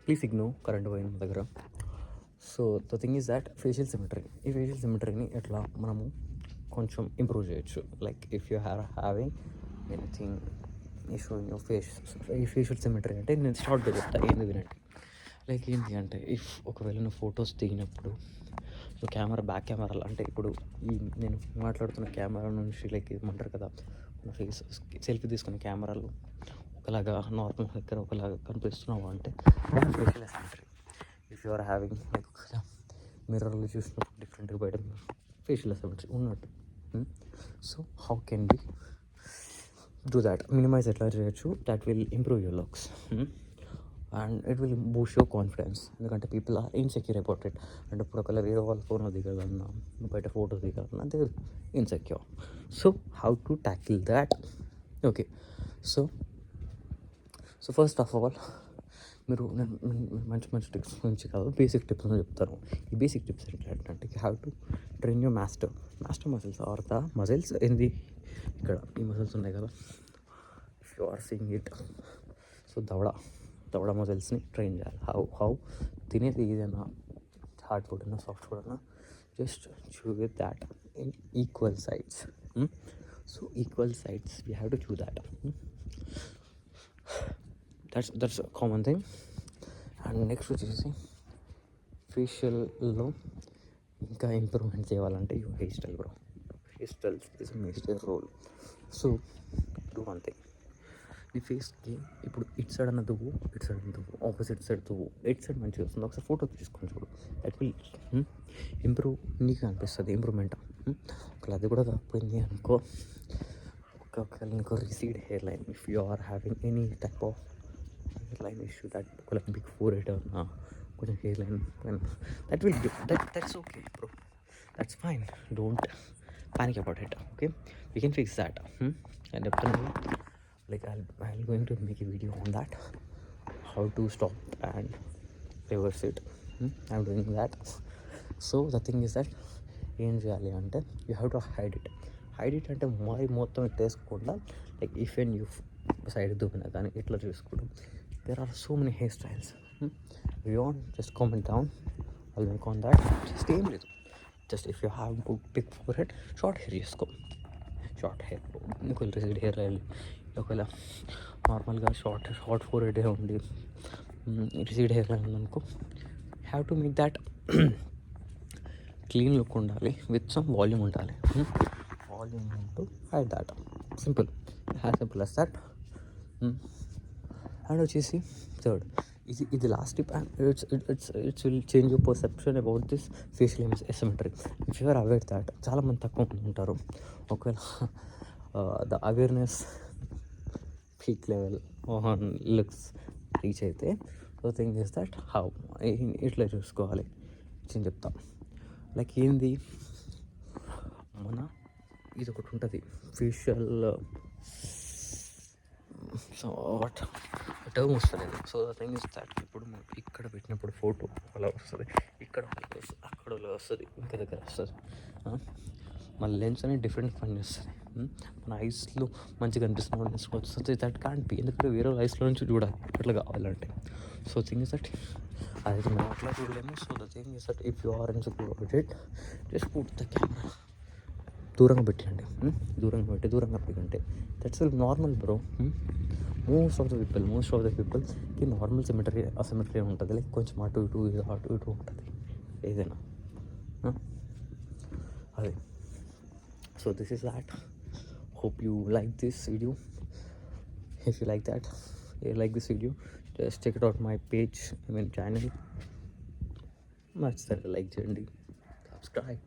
Please ignore current పోయిన మా దగ్గర. So the thing is that facial symmetry, ఈ ఫేషియల్ సిమెట్రీని ఎట్లా మనము కొంచెం ఇంప్రూవ్ చేయొచ్చు. Like if you having anything issue in your face, ఈ ఫేషియల్ సిమెట్రీ అంటే నేను షార్ట్గా చెప్తాను, ఏంది వినండి. లైక్ ఏంటి అంటే, ఇఫ్ ఒకవేళ నువ్వు ఫొటోస్ దిగినప్పుడు సో కెమెరా బ్యాక్ కెమెరాలు అంటే ఇప్పుడు ఈ నేను మాట్లాడుతున్న కెమెరా నుంచి లైక్ ఏమంటారు కదా, మన ఫేస్ సెల్ఫీ తీసుకునే కెమెరాలు ఒకలాగా నార్మల్ దగ్గర ఒకలాగా కనిపిస్తున్నావు అంటే facial symmetry. If you are having like మిర్రర్లో చూసినప్పుడు డిఫరెంట్గా బయట ఫేషియల్ సిమెట్రీ ఉన్నట్టు. So how can be do that, minimise ఎట్లా చేయొచ్చు, that will improve your looks and it will boost your confidence. ఎందుకంటే people are insecure about it. అంటే ఇప్పుడు ఒకవేళ వేరే వాళ్ళ ఫోన్ దిగాలన్నా, బయట ఫోటో దిగాలన్నా they insecure. So how to tackle that? Okay, so first of all మీరు మంచి మంచి టిప్స్ గురించి కాదు, బేసిక్ టిప్స్ అని చెప్తాను. ఈ బేసిక్ టిప్స్ ఏంటంటే you have to train your master muscles or the muscles ఏంది ఇక్కడ ఈ మజిల్స్ ఉన్నాయి కదా, if you are seeing it. So దవడ మజిల్స్ని ట్రైన్ చేయాలి. హౌ తినేది ఏదైనా హార్డ్ ఫుడ్ అయినా సాఫ్ట్ ఫుడ్ అయినా just chew with that in equal sides. So equal sides we have to chew that. That's common thing. And next వచ్చేసి ఫేషియల్లో ఇంకా ఇంప్రూవ్మెంట్ చేయాలంటే you hair style bro. Hair styles is major role. So do one thing, నీ ఫేస్కి ఇప్పుడు ఇటు side అన్న దువ్వు, ఇటు సైడ్ అన్న దువ్వు, ఆపోజిట్ సైడ్ దువ్వు, ఎటు సైడ్ మంచిగా వస్తుంది ఒకసారి ఫోటో తీసుకొని చూడు. దట్ విల్ ఇంప్రూవ్, నీకు అనిపిస్తుంది ఇంప్రూవ్మెంట్. ఒకవేళ అది కూడా కాకపోయింది అనుకో, ఒకవేళ నీకు recede hair line, if you are having any type of hair line issue, that ఒకవేళ బిగ్ ఫోర్ హెడ్ ఉన్నా కొంచెం hair line, that will that's okay bro, that's fine. Don't panic about it. Okay, we can fix that. And definitely like I'll going to make a video on that, how to stop and reverse it. I'm doing that. So the thing is that ఏం చేయాలి అంటే you have to hide it అంటే మరి మొత్తం ఇట్టేసుకోకుండా like if and you side దువ్వినా కానీ ఇట్లా చూసుకోవడం. There are so many hair styles. You want just comment down, I'll make on that. Just ఏం లేదు, just if you have big forehead short hair చేసుకో. షార్ట్ హెయిర్ ఒకవేళ recede hair line, ఒకవేళ నార్మల్గా షార్ట్ ఫోర్ హెడ్ ఉండి recede hair line ఉందనుకో, have to make that clean look ఉండాలి, with some volume ఉండాలి. వాల్యూమ్ ఉంటూ hide that, simple, as simple as that. And వచ్చేసి థర్డ్, ఇది last tip. And it's will change your perception about this facial symmetry. If you are aware that, చాలామంది తక్కువ మంది ఉంటారు. ఒకవేళ the awareness peak level looks reach అయితే, so thing is that how ఇట్లా చూసుకోవాలి నేను చెప్తాం. లైక్ ఏంది మన ఇది ఒకటి ఉంటుంది ఫేషియల్, సో వాట్ టర్మ్ వస్తలేదు. So the thing is that ఇప్పుడు మనం ఇక్కడ పెట్టినప్పుడు ఫోటో అలా వస్తుంది, ఇక్కడ అక్కడ వస్తుంది, ఇంకా దగ్గర వస్తుంది. మన లెన్స్ అనేది డిఫరెంట్ పని చేస్తుంది. మన ఐస్లో మంచిగా అనిపిస్తున్న లెన్స్ వస్తుంది, దట్ కాంట్ బి, ఎందుకంటే వేరే ఐస్లో నుంచి చూడాలి అట్లా కావాలంటే. సో థింగ్ ఇస్ దట్ అది మనం అట్లా చూడలేము. So the thing is that if you are insecure about it, just put the camera దూరంగా పెట్టండి. దూరంగా పెట్టండి. That's normal bro. Most of the పీపుల్కి నార్మల్ సిమెట్రీ ఉంటుంది. లైక్ కొంచెం అటు ఇటు ఉంటుంది ఏదైనా, అదే. So this is that. Hope you like this video. If you like that, like this video, just check it out my page, channel. నచ్చితే like చేయండి, సబ్స్క్రైబ్.